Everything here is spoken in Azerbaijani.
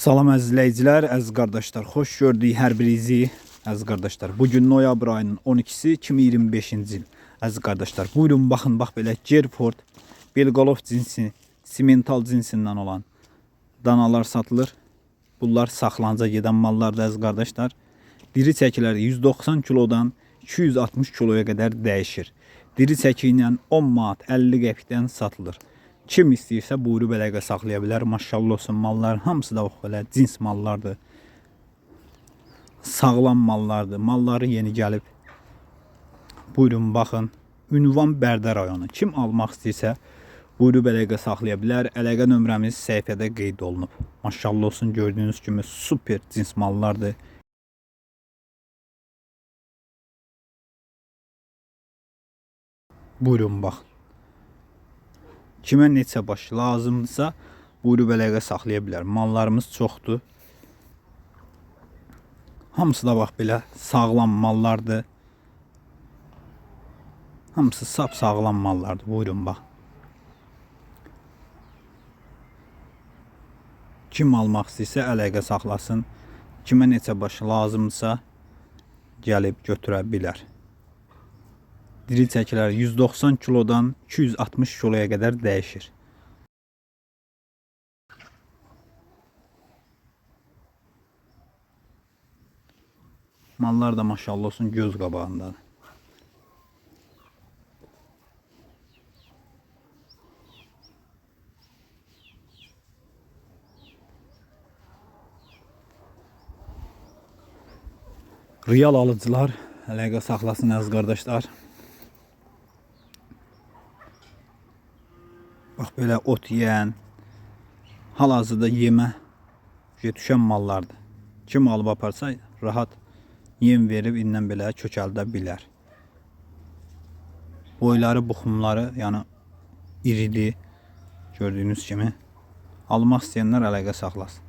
Salam əziz izləyicilər, əziz qardaşlar, xoş gördük hər birinizi, əziz qardaşlar. Bugün noyabr ayının 12-si 2025-ci il. Əziz qardaşlar, buyurun baxın, bax belə Gerford, Belgalov cinsi, simental cinsindən olan danalar satılır. Bunlar saxlanca gedən mallardır əziz qardaşlar. Diri çəkiləri 190 kilodan 260 kiloya qədər dəyişir. Diri çəki ilə 10 manat 50 qəpikdən satılır. Kim istəyirsə buyurub əlaqə saxlaya bilər. Maşallah olsun, malların hamısı da belə cins mallardır. Sağlam mallardır. Malları yeni gəlib. Buyurun baxın. Ünvan Bərdə rayonu. Kim almaq istəyirsə buyurub əlaqə saxlaya bilər. Əlaqə nömrəmiz səhifədə qeyd olunub. Maşallah olsun, gördüyünüz kimi super cins mallardır. Buyurun baxın. Kimə neçə baş lazımdırsa buyurub əlaqə saxlaya bilər. Mallarımız çoxdur. Hamısı da bax belə sağlam mallardır. Hamısı sap sağlam mallardır. Buyurun bax. Kim almaq istəyirsə əlaqə saxlasın. Kimə neçə baş lazımdırsa gəlib götürə bilər. Diri çəkilər 190 kilodan 260 kiloya qədər dəyişir. Mallar da maşallah olsun göz qabağındadır. Real alıcılar əlaqə saxlasın əziz qardaşlar. Bax belə ot yeyən, hal-hazırda yemə düşən mallardır. Kim alıb aparsa rahat yem verib indən belə kökəldə bilər. Boyları, buxumları yəni iridir. Gördüyünüz kimi almaq istəyənlər əlaqə saxlasın.